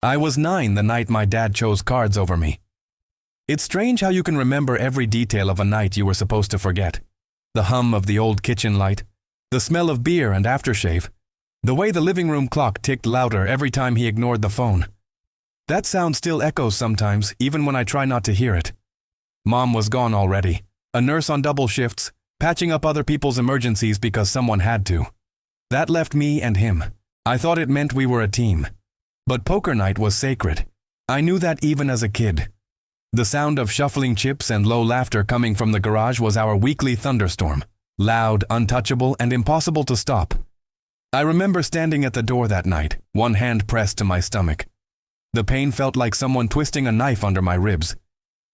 I was 9 the night my dad chose cards over me. It's strange how you can remember every detail of a night you were supposed to forget. The hum of the old kitchen light, the smell of beer and aftershave, the way the living room clock ticked louder every time he ignored the phone. That sound still echoes sometimes, even when I try not to hear it. Mom was gone already, a nurse on double shifts, patching up other people's emergencies because someone had to. That left me and him. I thought it meant we were a team. But poker night was sacred. I knew that even as a kid. The sound of shuffling chips and low laughter coming from the garage was our weekly thunderstorm. Loud, untouchable, and impossible to stop. I remember standing at the door that night, one hand pressed to my stomach. The pain felt like someone twisting a knife under my ribs.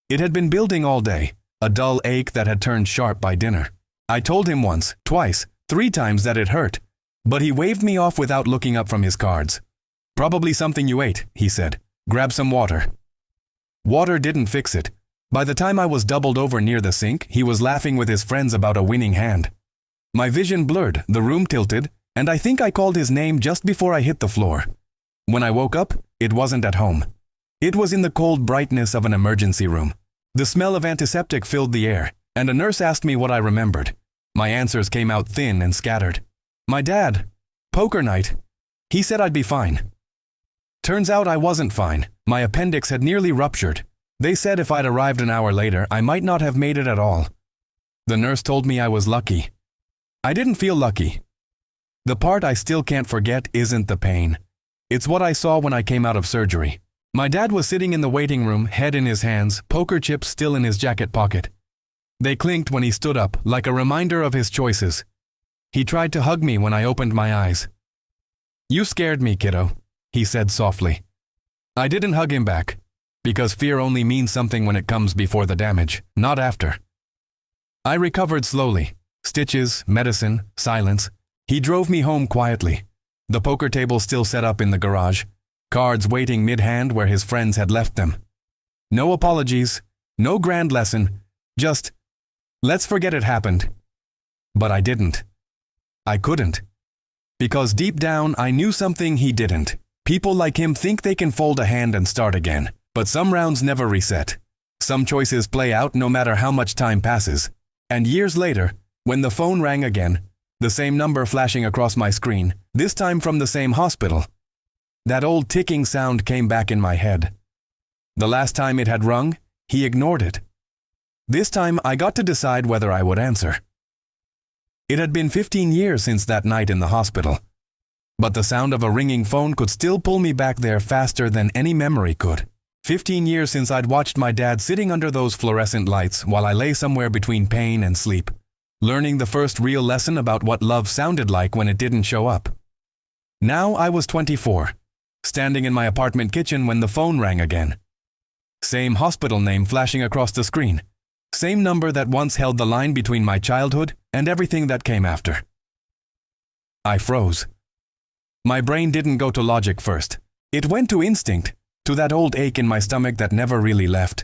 It had been building all day, a dull ache that had turned sharp by dinner. I told him once, twice, 3 times that it hurt, but he waved me off without looking up from his cards. "Probably something you ate," he said. "Grab some water." Water didn't fix it. By the time I was doubled over near the sink, he was laughing with his friends about a winning hand. My vision blurred, the room tilted, and I think I called his name just before I hit the floor. When I woke up, it wasn't at home. It was in the cold brightness of an emergency room. The smell of antiseptic filled the air, and a nurse asked me what I remembered. My answers came out thin and scattered. My dad. Poker night. He said I'd be fine. Turns out I wasn't fine. My appendix had nearly ruptured. They said if I'd arrived an hour later, I might not have made it at all. The nurse told me I was lucky. I didn't feel lucky. The part I still can't forget isn't the pain. It's what I saw when I came out of surgery. My dad was sitting in the waiting room, head in his hands, poker chips still in his jacket pocket. They clinked when he stood up, like a reminder of his choices. He tried to hug me when I opened my eyes. "You scared me, kiddo," he said softly. I didn't hug him back, because fear only means something when it comes before the damage, not after. I recovered slowly. Stitches, medicine, silence. He drove me home quietly. The poker table still set up in the garage, cards waiting mid-hand where his friends had left them. No apologies, no grand lesson, just, let's forget it happened. But I didn't. I couldn't. Because deep down, I knew something he didn't. People like him think they can fold a hand and start again, but some rounds never reset. Some choices play out no matter how much time passes. And years later, when the phone rang again, the same number flashing across my screen, this time from the same hospital, that old ticking sound came back in my head. The last time it had rung, he ignored it. This time I got to decide whether I would answer. It had been 15 years since that night in the hospital, but the sound of a ringing phone could still pull me back there faster than any memory could. 15 years since I'd watched my dad sitting under those fluorescent lights while I lay somewhere between pain and sleep, learning the first real lesson about what love sounded like when it didn't show up. Now I was 24, standing in my apartment kitchen when the phone rang again. Same hospital name flashing across the screen. Same number that once held the line between my childhood and everything that came after. I froze. My brain didn't go to logic first. It went to instinct, to that old ache in my stomach that never really left.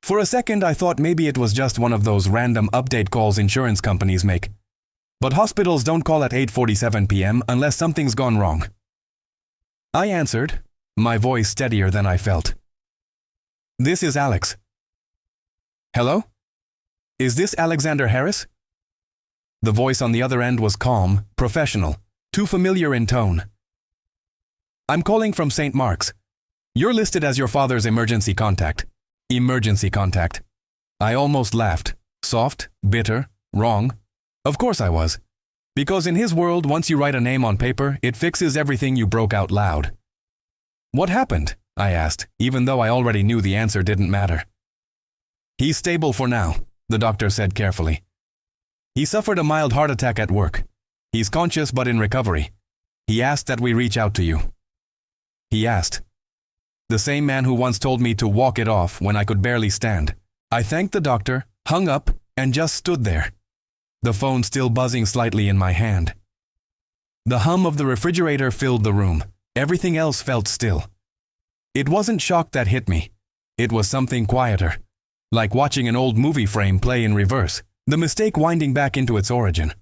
For a second, I thought maybe it was just one of those random update calls insurance companies make. But hospitals don't call at 8:47 p.m. unless something's gone wrong. I answered, my voice steadier than I felt. "This is Alex." "Hello? Is this Alexander Harris?" The voice on the other end was calm, professional, too familiar in tone. "I'm calling from St. Mark's. You're listed as your father's emergency contact." Emergency contact. I almost laughed. Soft, bitter, wrong. Of course I was. Because in his world, once you write a name on paper, it fixes everything you broke out loud. "What happened?" I asked, even though I already knew the answer didn't matter. "He's stable for now," the doctor said carefully. "He suffered a mild heart attack at work. He's conscious but in recovery. He asked that we reach out to you." He asked. The same man who once told me to walk it off when I could barely stand. I thanked the doctor, hung up, and just stood there. The phone still buzzing slightly in my hand. The hum of the refrigerator filled the room. Everything else felt still. It wasn't shock that hit me. It was something quieter. Like watching an old movie frame play in reverse, the mistake winding back into its origin.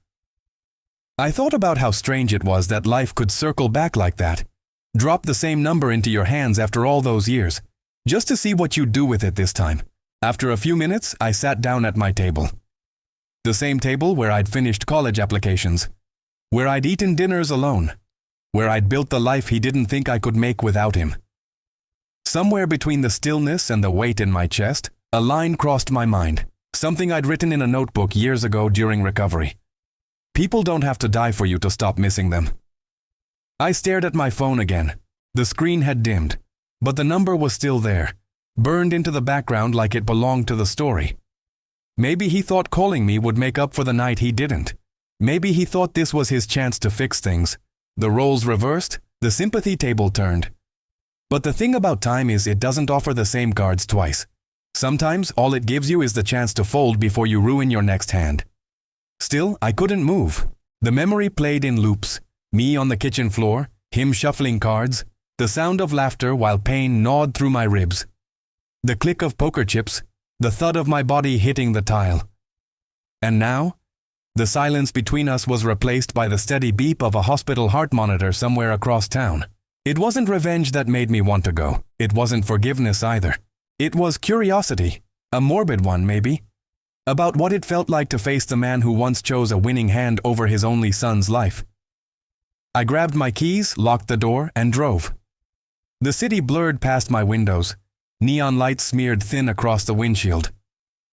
I thought about how strange it was that life could circle back like that. Drop the same number into your hands after all those years, just to see what you'd do with it this time. After a few minutes, I sat down at my table. The same table where I'd finished college applications, where I'd eaten dinners alone, where I'd built the life he didn't think I could make without him. Somewhere between the stillness and the weight in my chest, a line crossed my mind, something I'd written in a notebook years ago during recovery. People don't have to die for you to stop missing them. I stared at my phone again. The screen had dimmed, but the number was still there, burned into the background like it belonged to the story. Maybe he thought calling me would make up for the night he didn't. Maybe he thought this was his chance to fix things. The roles reversed, the sympathy table turned. But the thing about time is it doesn't offer the same cards twice. Sometimes all it gives you is the chance to fold before you ruin your next hand. Still, I couldn't move. The memory played in loops. Me on the kitchen floor, him shuffling cards, the sound of laughter while pain gnawed through my ribs. The click of poker chips, the thud of my body hitting the tile. And now, the silence between us was replaced by the steady beep of a hospital heart monitor somewhere across town. It wasn't revenge that made me want to go. It wasn't forgiveness either. It was curiosity, a morbid one maybe, about what it felt like to face the man who once chose a winning hand over his only son's life. I grabbed my keys, locked the door, and drove. The city blurred past my windows. Neon lights smeared thin across the windshield.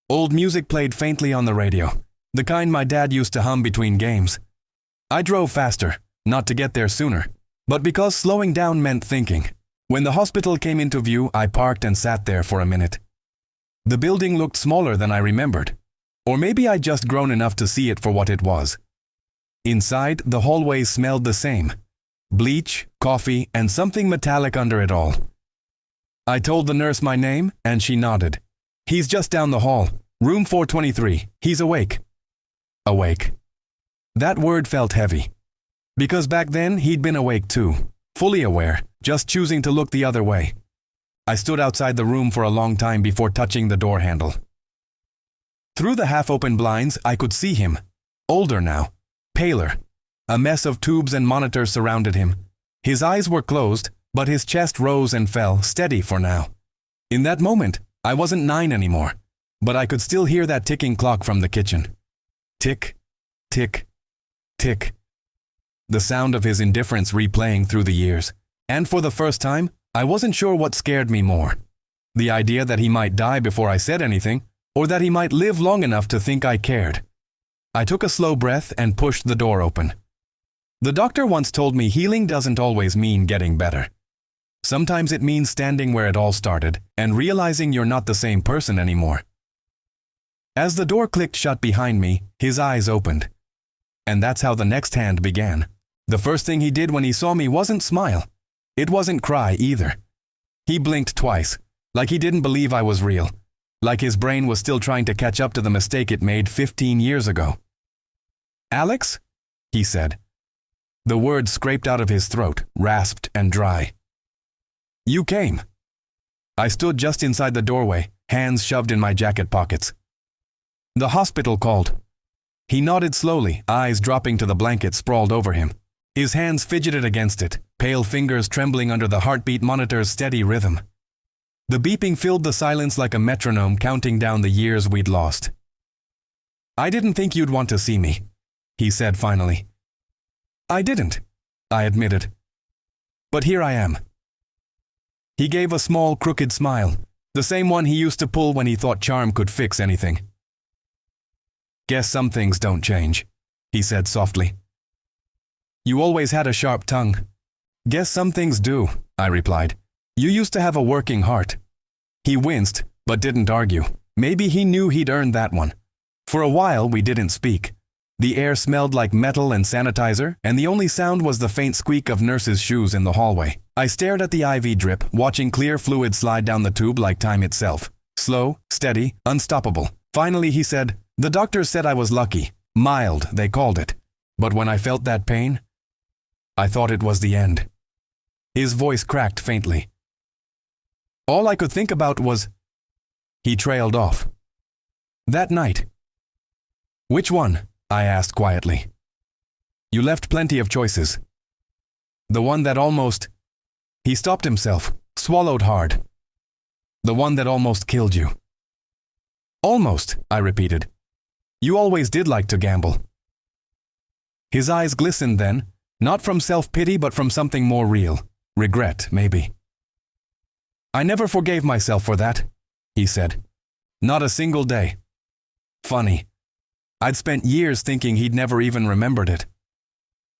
Old music played faintly on the radio, the kind my dad used to hum between games. I drove faster, not to get there sooner, but because slowing down meant thinking. When the hospital came into view, I parked and sat there for a minute. The building looked smaller than I remembered, or maybe I'd just grown enough to see it for what it was. Inside, the hallways smelled the same: bleach, coffee, and something metallic under it all. I told the nurse my name, and she nodded. "He's just down the hall, room 423. He's awake." Awake. That word felt heavy. Because back then, he'd been awake too, fully aware, just choosing to look the other way. I stood outside the room for a long time before touching the door handle. Through the half-open blinds, I could see him, older now, paler. A mess of tubes and monitors surrounded him. His eyes were closed, but his chest rose and fell, steady for now. In that moment, I wasn't 9 anymore, but I could still hear that ticking clock from the kitchen. Tick, tick, tick. The sound of his indifference replaying through the years. And for the first time, I wasn't sure what scared me more. The idea that he might die before I said anything, or that he might live long enough to think I cared. I took a slow breath and pushed the door open. The doctor once told me healing doesn't always mean getting better. Sometimes it means standing where it all started and realizing you're not the same person anymore. As the door clicked shut behind me, his eyes opened. And that's how the next hand began. The first thing he did when he saw me wasn't smile. It wasn't cry either. He blinked twice, like he didn't believe I was real, like his brain was still trying to catch up to the mistake it made 15 years ago. "Alex?" he said. The words scraped out of his throat, rasped and dry. "You came." I stood just inside the doorway, hands shoved in my jacket pockets. "The hospital called." He nodded slowly, eyes dropping to the blanket sprawled over him. His hands fidgeted against it, pale fingers trembling under the heartbeat monitor's steady rhythm. The beeping filled the silence like a metronome counting down the years we'd lost. "I didn't think you'd want to see me," he said finally. "I didn't," I admitted. "But here I am." He gave a small, crooked smile, the same one he used to pull when he thought charm could fix anything. "Guess some things don't change," he said softly. "You always had a sharp tongue." "Guess some things do," I replied. "You used to have a working heart." He winced, but didn't argue. Maybe he knew he'd earned that one. For a while, we didn't speak. The air smelled like metal and sanitizer, and the only sound was the faint squeak of nurses' shoes in the hallway. I stared at the IV drip, watching clear fluid slide down the tube like time itself. Slow, steady, unstoppable. Finally, he said, "The doctors said I was lucky. Mild, they called it. But when I felt that pain, I thought it was the end." His voice cracked faintly. All I could think about was... He trailed off. "That night." "Which one?" I asked quietly. "You left plenty of choices." "The one that almost..." He stopped himself, swallowed hard. The one that almost killed you. Almost, I repeated. You always did like to gamble. His eyes glistened then, not from self-pity but from something more real. Regret, maybe. I never forgave myself for that, he said. Not a single day. Funny. I'd spent years thinking he'd never even remembered it.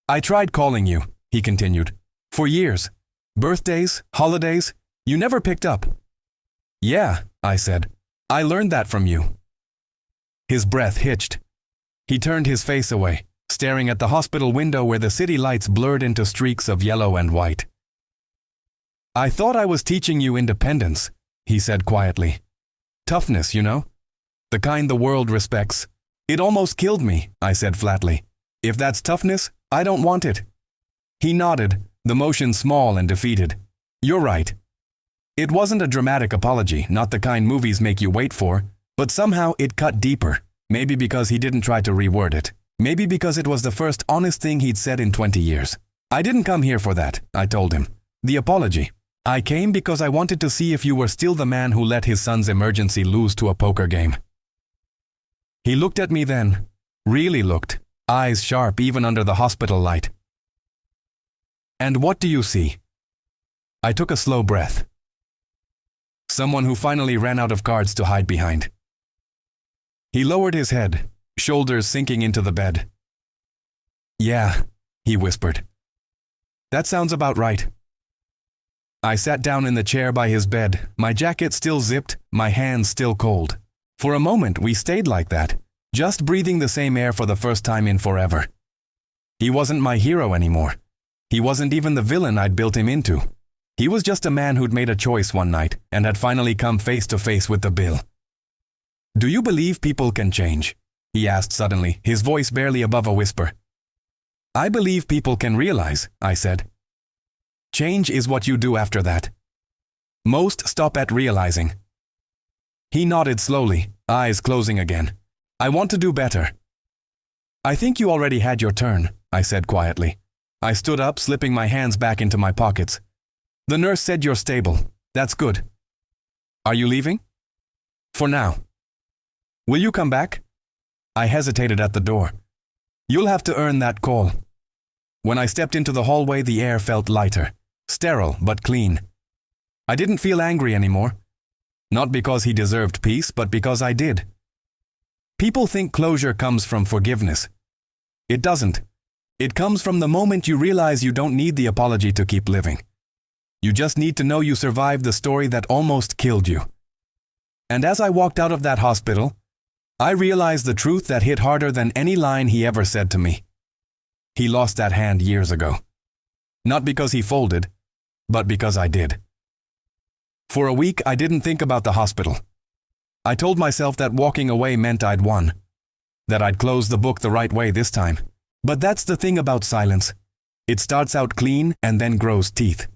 I tried calling you, he continued. For years. Birthdays, holidays, you never picked up. Yeah, I said. I learned that from you. His breath hitched. He turned his face away, staring at the hospital window where the city lights blurred into streaks of yellow and white. I thought I was teaching you independence, he said quietly. Toughness, you know? The kind the world respects. It almost killed me, I said flatly. If that's toughness, I don't want it. He nodded, the motion small and defeated. You're right. It wasn't a dramatic apology, not the kind movies make you wait for, but somehow it cut deeper, maybe because he didn't try to reword it, maybe because it was the first honest thing he'd said in 20 years. I didn't come here for that, I told him. The apology. I came because I wanted to see if you were still the man who let his son's emergency lose to a poker game. He looked at me then, really looked, eyes sharp even under the hospital light. And what do you see? I took a slow breath. Someone who finally ran out of cards to hide behind. He lowered his head, shoulders sinking into the bed. Yeah, he whispered. That sounds about right. I sat down in the chair by his bed, my jacket still zipped, my hands still cold. For a moment we stayed like that, just breathing the same air for the first time in forever. He wasn't my hero anymore. He wasn't even the villain I'd built him into. He was just a man who'd made a choice one night and had finally come face to face with the bill. Do you believe people can change? He asked suddenly, his voice barely above a whisper. I believe people can realize, I said. Change is what you do after that. Most stop at realizing. He nodded slowly, eyes closing again. I want to do better. I think you already had your turn, I said quietly. I stood up, slipping my hands back into my pockets. The nurse said you're stable. That's good. Are you leaving? For now. Will you come back? I hesitated at the door. You'll have to earn that call. When I stepped into the hallway, the air felt lighter. Sterile, but clean. I didn't feel angry anymore. Not because he deserved peace, but because I did. People think closure comes from forgiveness. It doesn't. It comes from the moment you realize you don't need the apology to keep living. You just need to know you survived the story that almost killed you. And as I walked out of that hospital, I realized the truth that hit harder than any line he ever said to me. He lost that hand years ago. Not because he folded, but because I did. For a week, I didn't think about the hospital. I told myself that walking away meant I'd won, that I'd close the book the right way this time. But that's the thing about silence. It starts out clean and then grows teeth.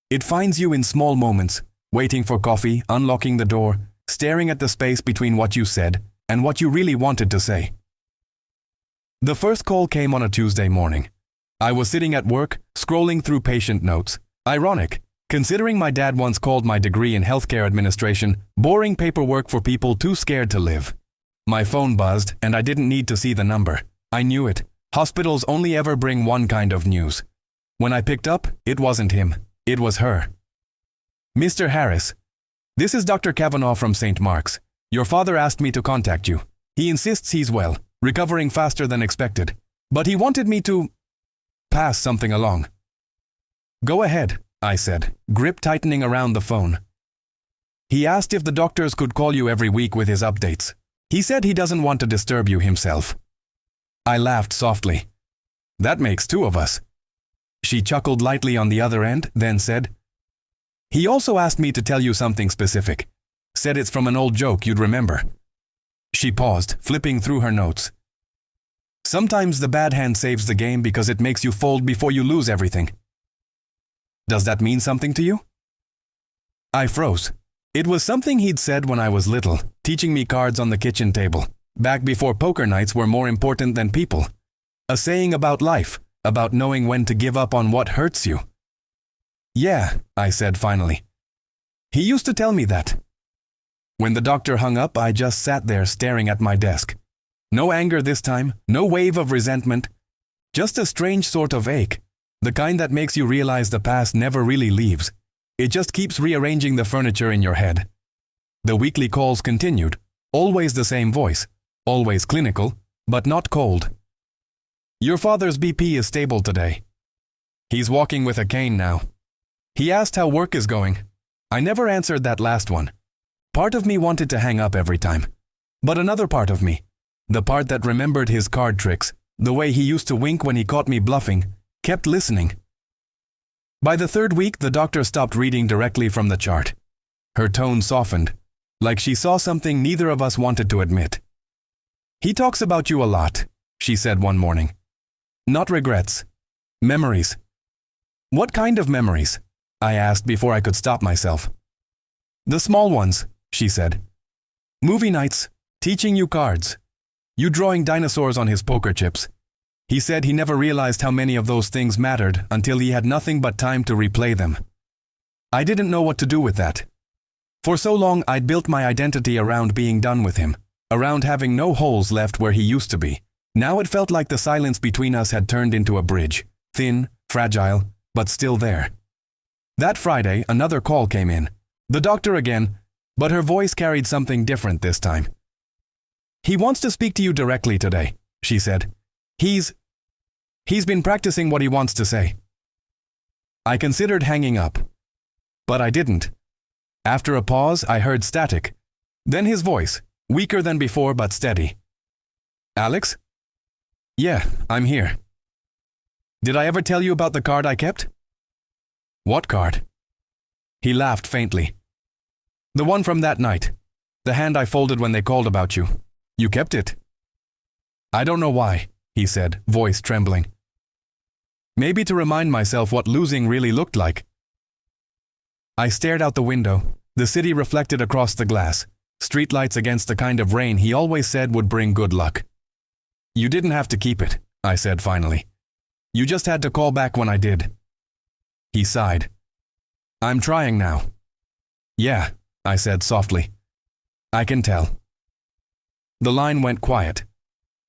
It finds you in small moments, waiting for coffee, unlocking the door, staring at the space between what you said and what you really wanted to say. The first call came on a Tuesday morning. I was sitting at work, scrolling through patient notes. Ironic, considering my dad once called my degree in healthcare administration boring paperwork for people too scared to live. My phone buzzed, and I didn't need to see the number. I knew it. Hospitals only ever bring one kind of news. When I picked up, it wasn't him. It was her. Mr. Harris, this is Dr. Kavanaugh from St. Mark's. Your father asked me to contact you. He insists he's well, recovering faster than expected. But he wanted me to pass something along. Go ahead, I said, grip tightening around the phone. He asked if the doctors could call you every week with his updates. He said he doesn't want to disturb you himself. I laughed softly. That makes two of us. She chuckled lightly on the other end, then said, He also asked me to tell you something specific. Said it's from an old joke you'd remember. She paused, flipping through her notes. Sometimes the bad hand saves the game because it makes you fold before you lose everything. Does that mean something to you? I froze. It was something he'd said when I was little, teaching me cards on the kitchen table, back before poker nights were more important than people. A saying about life, about knowing when to give up on what hurts you. Yeah, I said finally. He used to tell me that. When the doctor hung up, I just sat there staring at my desk. No anger this time, no wave of resentment, just a strange sort of ache, the kind that makes you realize the past never really leaves. It just keeps rearranging the furniture in your head. The weekly calls continued, always the same voice, always clinical, but not cold. Your father's BP is stable today. He's walking with a cane now. He asked how work is going. I never answered that last one. Part of me wanted to hang up every time. But another part of me, the part that remembered his card tricks, the way he used to wink when he caught me bluffing, kept listening. By the third week, the doctor stopped reading directly from the chart. Her tone softened, like she saw something neither of us wanted to admit. He talks about you a lot, she said one morning. Not regrets. Memories. What kind of memories? I asked before I could stop myself. The small ones, she said. Movie nights, teaching you cards, you drawing dinosaurs on his poker chips. He said he never realized how many of those things mattered until he had nothing but time to replay them. I didn't know what to do with that. For so long, I'd built my identity around being done with him, around having no holes left where he used to be. Now it felt like the silence between us had turned into a bridge, thin, fragile, but still there. That Friday, another call came in. The doctor again, but her voice carried something different this time. He wants to speak to you directly today, she said. He's been practicing what he wants to say. I considered hanging up, but I didn't. After a pause, I heard static. Then his voice, weaker than before but steady. Alex? Yeah, I'm here. Did I ever tell you about the card I kept? What card? He laughed faintly. The one from that night. The hand I folded when they called about you. You kept it. I don't know why, he said, voice trembling. Maybe to remind myself what losing really looked like. I stared out the window, the city reflected across the glass, streetlights against the kind of rain he always said would bring good luck. You didn't have to keep it, I said finally. You just had to call back when I did. He sighed. I'm trying now. Yeah, I said softly. I can tell. The line went quiet.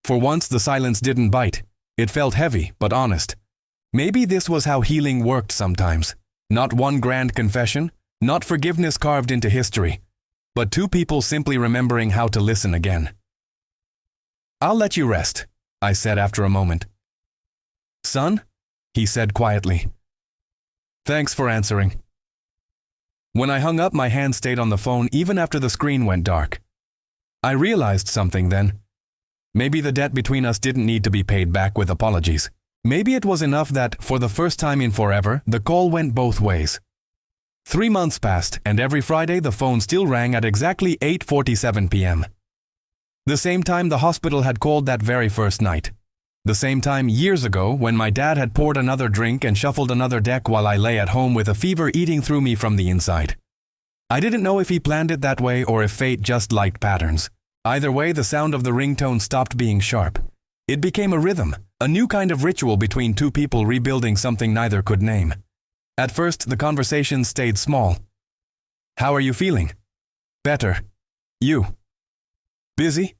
For once, the silence didn't bite. It felt heavy, but honest. Maybe this was how healing worked sometimes. Not one grand confession, not forgiveness carved into history, but two people simply remembering how to listen again. I'll let you rest, I said after a moment. Son? He said quietly. Thanks for answering. When I hung up, my hand stayed on the phone even after the screen went dark. I realized something then. Maybe the debt between us didn't need to be paid back with apologies. Maybe it was enough that, for the first time in forever, the call went both ways. 3 months passed, and every Friday the phone still rang at exactly 8:47 p.m. The same time the hospital had called that very first night. The same time years ago when my dad had poured another drink and shuffled another deck while I lay at home with a fever eating through me from the inside. I didn't know if he planned it that way or if fate just liked patterns. Either way, the sound of the ringtone stopped being sharp. It became a rhythm, a new kind of ritual between two people rebuilding something neither could name. At first, the conversation stayed small. How are you feeling? Better. You? Busy?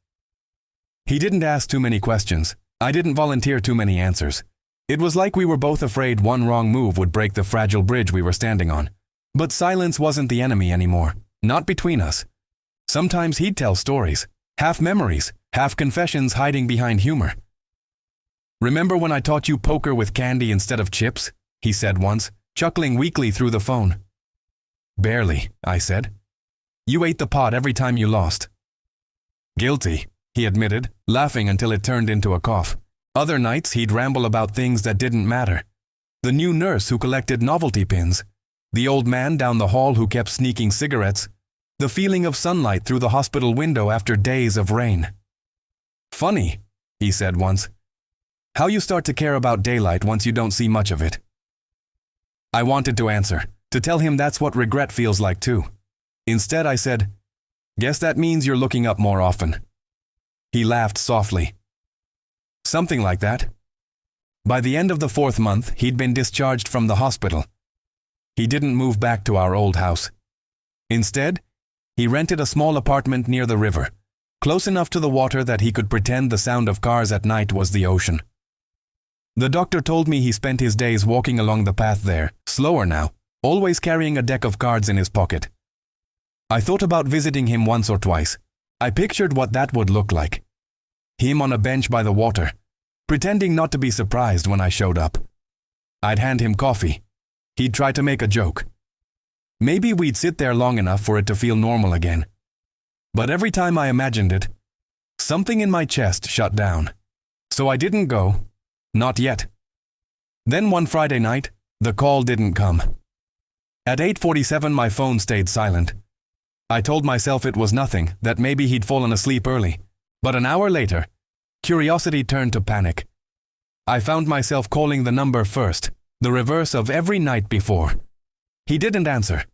He didn't ask too many questions. I didn't volunteer too many answers. It was like we were both afraid one wrong move would break the fragile bridge we were standing on. But silence wasn't the enemy anymore, not between us. Sometimes he'd tell stories, half memories, half confessions hiding behind humor. Remember when I taught you poker with candy instead of chips? He said once, chuckling weakly through the phone. Barely, I said. You ate the pot every time you lost. Guilty, he admitted, laughing until it turned into a cough. Other nights he'd ramble about things that didn't matter. The new nurse who collected novelty pins, the old man down the hall who kept sneaking cigarettes, the feeling of sunlight through the hospital window after days of rain. Funny, he said once. How you start to care about daylight once you don't see much of it. I wanted to answer, to tell him that's what regret feels like too. Instead I said, guess that means you're looking up more often. He laughed softly. Something like that. By the end of the 4th month, he'd been discharged from the hospital. he didn't move back to our old house. Instead, he rented a small apartment near the river, close enough to the water that he could pretend the sound of cars at night was the ocean. The doctor told me he spent his days walking along the path there, slower now, always carrying a deck of cards in his pocket. I thought about visiting him once or twice. I pictured what that would look like. Him on a bench by the water, pretending not to be surprised when I showed up. I'd hand him coffee. He'd try to make a joke. Maybe we'd sit there long enough for it to feel normal again. But every time I imagined it, something in my chest shut down. So I didn't go. Not yet. Then one Friday night, the call didn't come. At 8:47 my phone stayed silent. I told myself it was nothing, that maybe he'd fallen asleep early. But an hour later, curiosity turned to panic. I found myself calling the number first, the reverse of every night before. He didn't answer.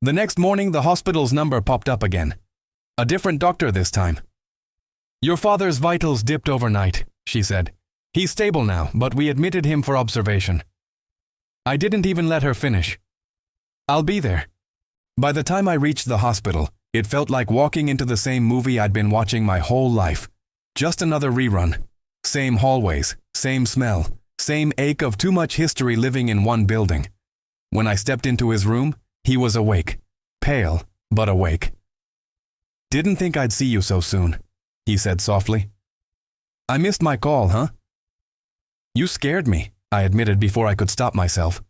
The next morning the hospital's number popped up again. A different doctor this time. "Your father's vitals dipped overnight," she said. "He's stable now, but we admitted him for observation." I didn't even let her finish. "I'll be there." By the time I reached the hospital, it felt like walking into the same movie I'd been watching my whole life. Just another rerun. Same hallways, same smell, same ache of too much history living in one building. When I stepped into his room, he was awake. Pale, but awake. "Didn't think I'd see you so soon," he said softly. "I missed my call, huh?" "You scared me," I admitted before I could stop myself.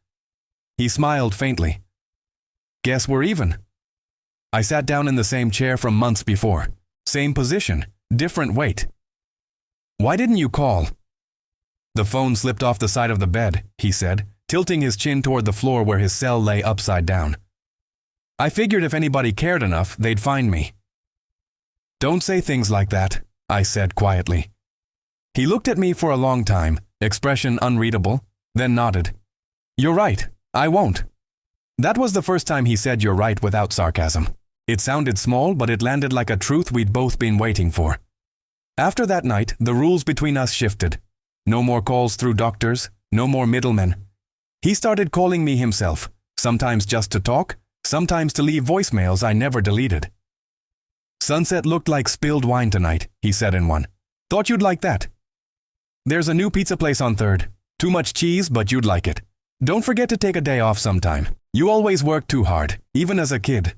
He smiled faintly. "Guess we're even." I sat down in the same chair from months before. Same position, different weight. "Why didn't you call?" "The phone slipped off the side of the bed," he said, tilting his chin toward the floor where his cell lay upside down. "I figured if anybody cared enough, they'd find me." "Don't say things like that," I said quietly. He looked at me for a long time, expression unreadable, then nodded. "You're right, I won't." That was the first time he said "you're right" without sarcasm. It sounded small, but it landed like a truth we'd both been waiting for. After that night, the rules between us shifted. No more calls through doctors, no more middlemen. He started calling me himself, sometimes just to talk, sometimes to leave voicemails I never deleted. "Sunset looked like spilled wine tonight," he said in one. "Thought you'd like that. There's a new pizza place on 3rd. Too much cheese, but you'd like it. Don't forget to take a day off sometime. You always work too hard, even as a kid."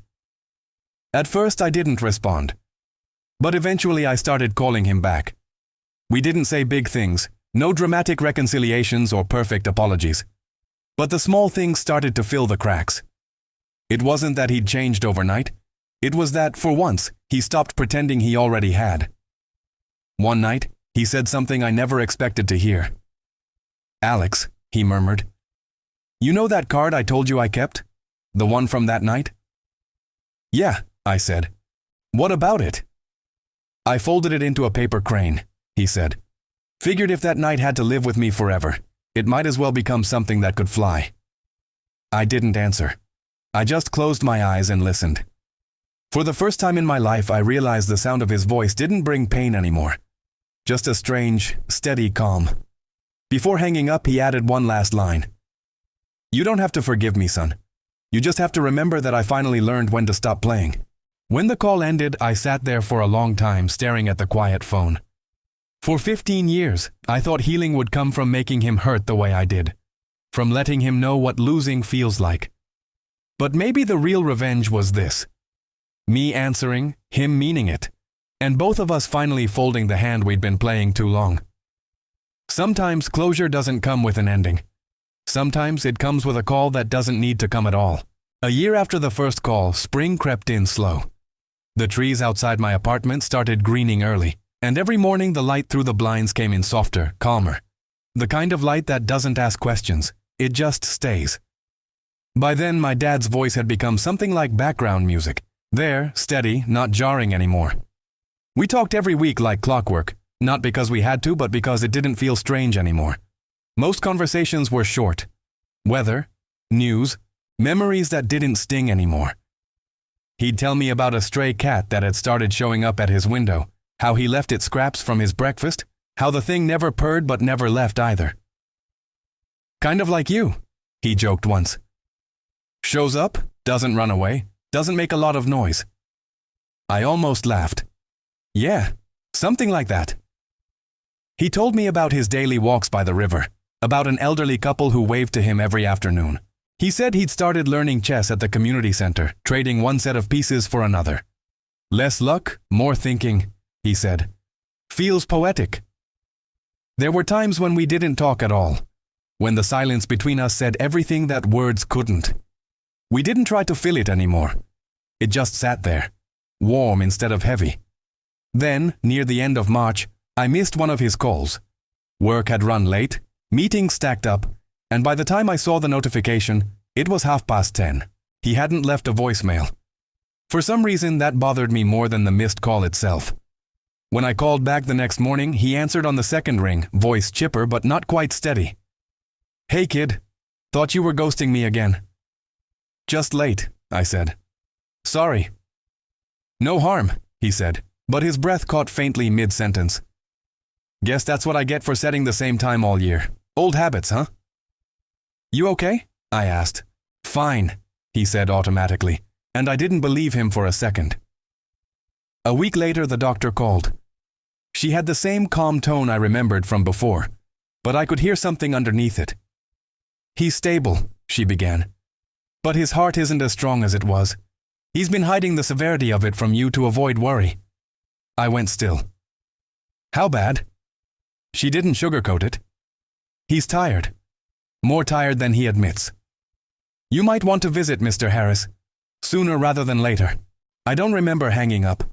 At first I didn't respond. But eventually I started calling him back. We didn't say big things, no dramatic reconciliations or perfect apologies. But the small things started to fill the cracks. It wasn't that he'd changed overnight. It was that, for once, he stopped pretending he already had. One night, he said something I never expected to hear. "Alex," he murmured. "You know that card I told you I kept? The one from that night?" "Yeah," I said. "What about it?" "I folded it into a paper crane," he said. "Figured if that night had to live with me forever, it might as well become something that could fly." I didn't answer. I just closed my eyes and listened. For the first time in my life, I realized the sound of his voice didn't bring pain anymore. Just a strange, steady calm. Before hanging up, he added one last line. "You don't have to forgive me, son. You just have to remember that I finally learned when to stop playing." When the call ended, I sat there for a long time staring at the quiet phone. For 15 years, I thought healing would come from making him hurt the way I did, from letting him know what losing feels like. But maybe the real revenge was this. Me answering, him meaning it, and both of us finally folding the hand we'd been playing too long. Sometimes closure doesn't come with an ending. Sometimes it comes with a call that doesn't need to come at all. A year after the first call, spring crept in slow. The trees outside my apartment started greening early, and every morning the light through the blinds came in softer, calmer. The kind of light that doesn't ask questions, it just stays. By then, my dad's voice had become something like background music. There, steady, not jarring anymore. We talked every week like clockwork, not because we had to, but because it didn't feel strange anymore. Most conversations were short. Weather, news, memories that didn't sting anymore. He'd tell me about a stray cat that had started showing up at his window, how he left its scraps from his breakfast, how the thing never purred but never left either. "Kind of like you," he joked once. Shows up, doesn't run away, doesn't make a lot of noise. I almost laughed. Yeah, something like that. He told me about his daily walks by the river, about an elderly couple who waved to him every afternoon. He said he'd started learning chess at the community center, trading one set of pieces for another. Less luck, more thinking, he said. Feels poetic. There were times when we didn't talk at all, when the silence between us said everything that words couldn't. We didn't try to fill it anymore. It just sat there, warm instead of heavy. Then, near the end of March, I missed one of his calls. Work had run late, meetings stacked up, and by the time I saw the notification, it was 10:30. He hadn't left a voicemail. For some reason, that bothered me more than the missed call itself. When I called back the next morning, he answered on the second ring, voice chipper but not quite steady. Hey kid, thought you were ghosting me again. Just late, I said. Sorry. No harm, he said, but his breath caught faintly mid-sentence. Guess that's what I get for setting the same time all year. Old habits, huh? You okay? I asked. Fine, he said automatically, and I didn't believe him for a second. A week later, the doctor called. She had the same calm tone I remembered from before, but I could hear something underneath it. He's stable, she began, but his heart isn't as strong as it was. He's been hiding the severity of it from you to avoid worry. I went still. How bad? She didn't sugarcoat it. He's tired. More tired than he admits. You might want to visit Mr. Harris, sooner rather than later. I don't remember hanging up.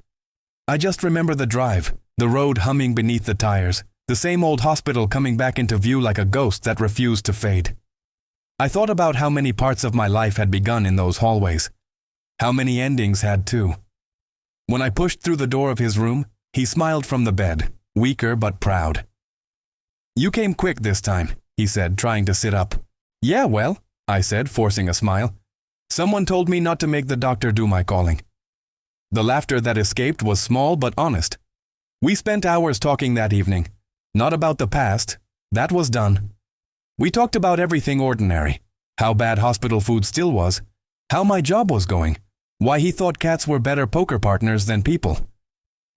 I just remember the drive, the road humming beneath the tires, the same old hospital coming back into view like a ghost that refused to fade. I thought about how many parts of my life had begun in those hallways. How many endings had too. When I pushed through the door of his room, he smiled from the bed, weaker but proud. You came quick this time, he said, trying to sit up. Yeah, well, I said, forcing a smile. Someone told me not to make the doctor do my calling. The laughter that escaped was small but honest. We spent hours talking that evening. Not about the past. That was done. We talked about everything ordinary. How bad hospital food still was. How my job was going. Why he thought cats were better poker partners than people.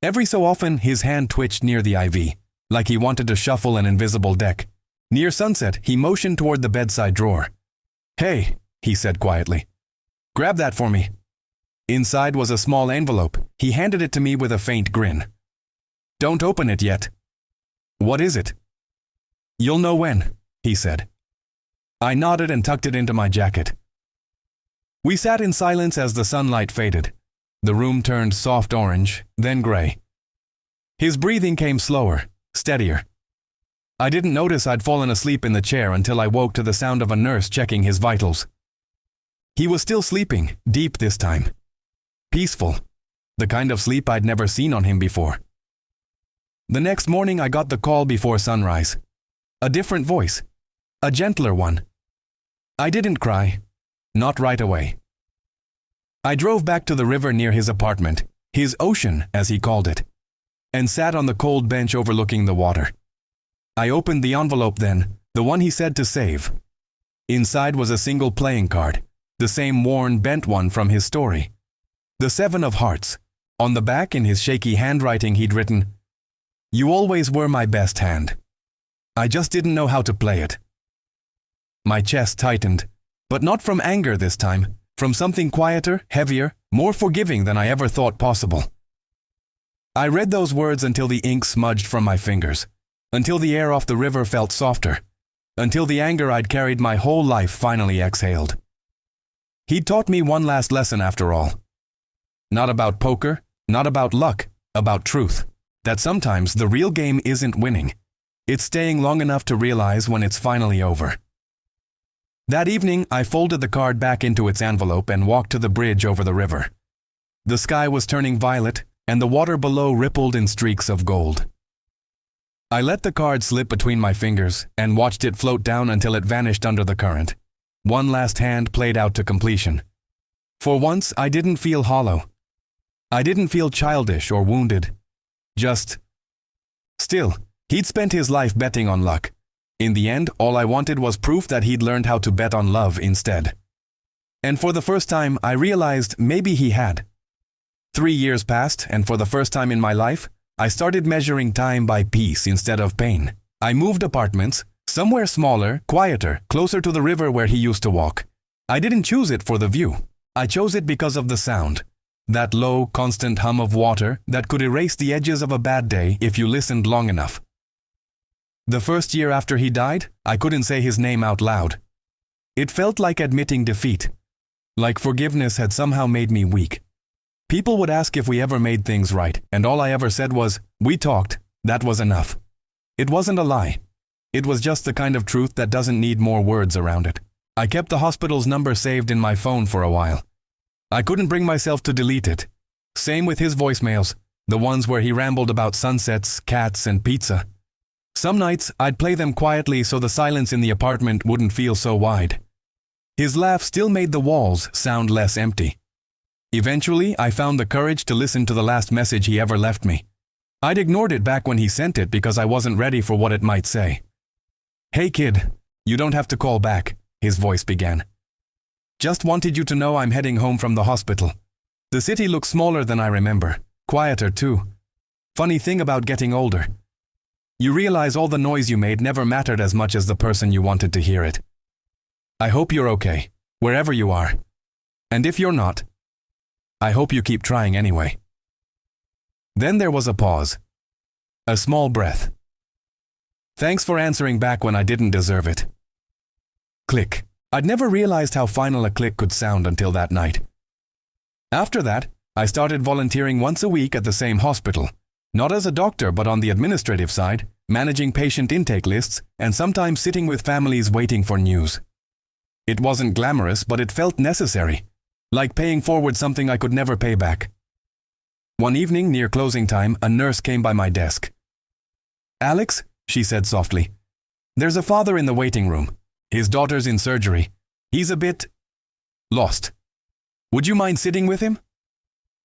Every so often, his hand twitched near the IV, like he wanted to shuffle an invisible deck. Near sunset, he motioned toward the bedside drawer. Hey, he said quietly. Grab that for me. Inside was a small envelope. He handed it to me with a faint grin. Don't open it yet. What is it? You'll know when, he said. I nodded and tucked it into my jacket. We sat in silence as the sunlight faded. The room turned soft orange, then gray. His breathing came slower, steadier. I didn't notice I'd fallen asleep in the chair until I woke to the sound of a nurse checking his vitals. He was still sleeping, deep this time. Peaceful, the kind of sleep I'd never seen on him before. The next morning I got the call before sunrise. A different voice, a gentler one. I didn't cry, not right away. I drove back to the river near his apartment, his ocean as he called it, and sat on the cold bench overlooking the water. I opened the envelope then, the one he said to save. Inside was a single playing card, the same worn, bent one from his story. The 7 of Hearts. On the back, in his shaky handwriting, he'd written, You always were my best hand. I just didn't know how to play it. My chest tightened, but not from anger this time, from something quieter, heavier, more forgiving than I ever thought possible. I read those words until the ink smudged from my fingers, until the air off the river felt softer, until the anger I'd carried my whole life finally exhaled. He'd taught me one last lesson after all. Not about poker, not about luck, about truth. That sometimes the real game isn't winning. It's staying long enough to realize when it's finally over. That evening, I folded the card back into its envelope and walked to the bridge over the river. The sky was turning violet, and the water below rippled in streaks of gold. I let the card slip between my fingers and watched it float down until it vanished under the current. One last hand played out to completion. For once, I didn't feel hollow. I didn't feel childish or wounded. Still, he'd spent his life betting on luck. In the end, all I wanted was proof that he'd learned how to bet on love instead. And for the first time, I realized maybe he had. 3 years passed, and for the first time in my life, I started measuring time by peace instead of pain. I moved apartments, somewhere smaller, quieter, closer to the river where he used to walk. I didn't choose it for the view. I chose it because of the sound. That low, constant hum of water that could erase the edges of a bad day if you listened long enough. The first year after he died, I couldn't say his name out loud. It felt like admitting defeat. Like forgiveness had somehow made me weak. People would ask if we ever made things right, and all I ever said was, "We talked, that was enough." It wasn't a lie. It was just the kind of truth that doesn't need more words around it. I kept the hospital's number saved in my phone for a while. I couldn't bring myself to delete it. Same with his voicemails, the ones where he rambled about sunsets, cats, and pizza. Some nights, I'd play them quietly so the silence in the apartment wouldn't feel so wide. His laugh still made the walls sound less empty. Eventually, I found the courage to listen to the last message he ever left me. I'd ignored it back when he sent it because I wasn't ready for what it might say. "Hey kid, you don't have to call back," his voice began. "Just wanted you to know I'm heading home from the hospital. The city looks smaller than I remember, quieter too. Funny thing about getting older. You realize all the noise you made never mattered as much as the person you wanted to hear it. I hope you're okay, wherever you are. And if you're not, I hope you keep trying anyway." Then there was a pause. A small breath. Thanks for answering back when I didn't deserve it. Click. I'd never realized how final a click could sound until that night. After that, I started volunteering once a week at the same hospital, not as a doctor but on the administrative side, managing patient intake lists and sometimes sitting with families waiting for news. It wasn't glamorous, but it felt necessary, like paying forward something I could never pay back. One evening near closing time, a nurse came by my desk. "Alex," she said softly, "there's a father in the waiting room. His daughter's in surgery. He's a bit lost. Would you mind sitting with him?"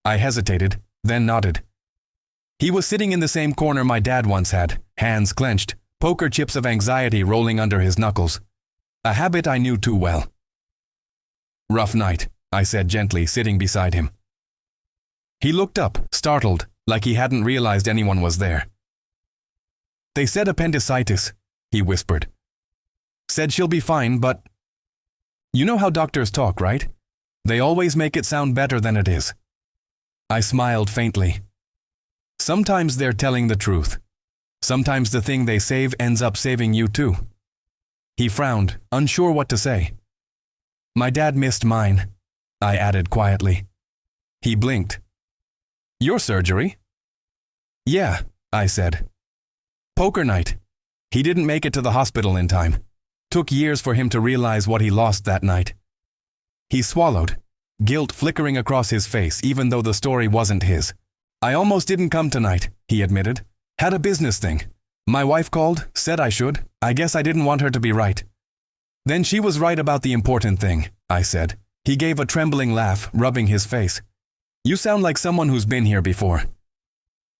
I hesitated, then nodded. He was sitting in the same corner my dad once had, hands clenched, poker chips of anxiety rolling under his knuckles. A habit I knew too well. "Rough night," I said gently, sitting beside him. He looked up, startled, like he hadn't realized anyone was there. "They said appendicitis," he whispered. "Said she'll be fine, but you know how doctors talk, right? They always make it sound better than it is." I smiled faintly. Sometimes they're telling the truth. Sometimes the thing they save ends up saving you too. He frowned, unsure what to say. "My dad missed mine," I added quietly. He blinked. "Your surgery?" "Yeah," I said. "Poker night. He didn't make it to the hospital in time. Took years for him to realize what he lost that night." He swallowed, guilt flickering across his face even though the story wasn't his. "I almost didn't come tonight," he admitted. "Had a business thing. My wife called, said I should. I guess I didn't want her to be right." "Then she was right about the important thing," I said. He gave a trembling laugh, rubbing his face. "You sound like someone who's been here before."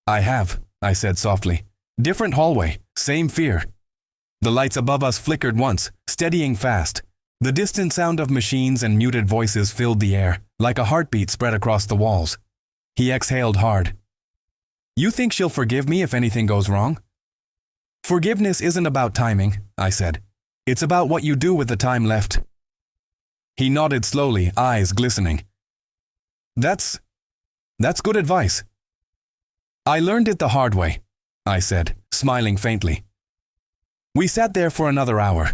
"I have," I said softly. "Different hallway, same fear." The lights above us flickered once, steadying fast. The distant sound of machines and muted voices filled the air, like a heartbeat spread across the walls. He exhaled hard. "You think she'll forgive me if anything goes wrong?" "Forgiveness isn't about timing," I said. "It's about what you do with the time left." He nodded slowly, eyes glistening. That's good advice." "I learned it the hard way," I said, smiling faintly. We sat there for another hour,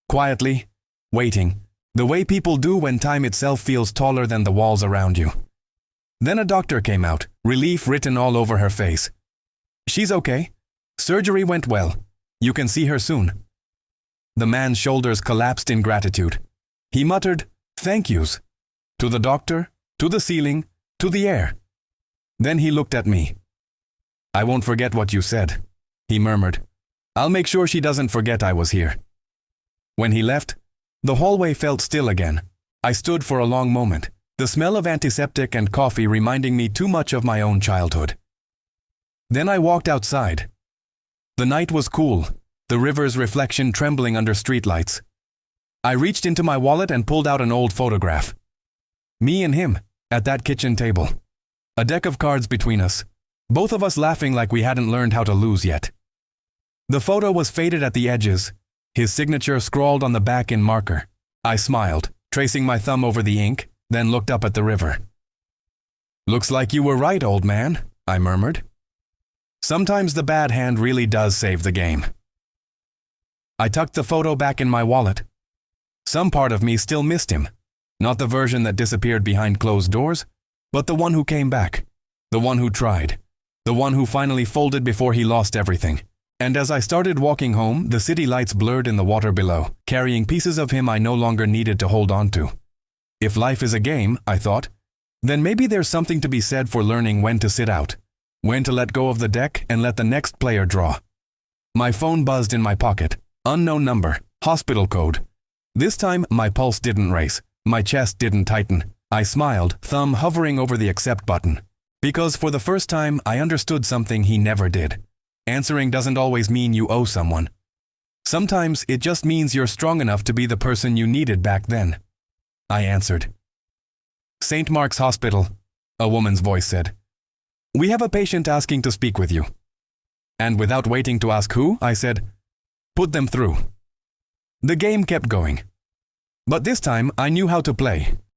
quietly, waiting, the way people do when time itself feels taller than the walls around you. Then a doctor came out, relief written all over her face. "She's okay. Surgery went well. You can see her soon." The man's shoulders collapsed in gratitude. He muttered, "Thank yous." To the doctor, to the ceiling, to the air. Then he looked at me. "I won't forget what you said," he murmured. "I'll make sure she doesn't forget I was here." When he left, the hallway felt still again. I stood for a long moment, the smell of antiseptic and coffee reminding me too much of my own childhood. Then I walked outside. The night was cool, the river's reflection trembling under streetlights. I reached into my wallet and pulled out an old photograph. Me and him, at that kitchen table. A deck of cards between us, both of us laughing like we hadn't learned how to lose yet. The photo was faded at the edges, his signature scrawled on the back in marker. I smiled, tracing my thumb over the ink, then looked up at the river. "Looks like you were right, old man," I murmured. Sometimes the bad hand really does save the game. I tucked the photo back in my wallet. Some part of me still missed him. Not the version that disappeared behind closed doors, but the one who came back. The one who tried. The one who finally folded before he lost everything. And as I started walking home, the city lights blurred in the water below, carrying pieces of him I no longer needed to hold on to. If life is a game, I thought, then maybe there's something to be said for learning when to sit out, when to let go of the deck and let the next player draw. My phone buzzed in my pocket. Unknown number, hospital code. This time, my pulse didn't race, my chest didn't tighten. I smiled, thumb hovering over the accept button. Because for the first time, I understood something he never did. Answering doesn't always mean you owe someone. Sometimes it just means you're strong enough to be the person you needed back then. I answered. "St. Mark's Hospital," a woman's voice said. "We have a patient asking to speak with you." And without waiting to ask who, I said, "Put them through." The game kept going. But this time I knew how to play.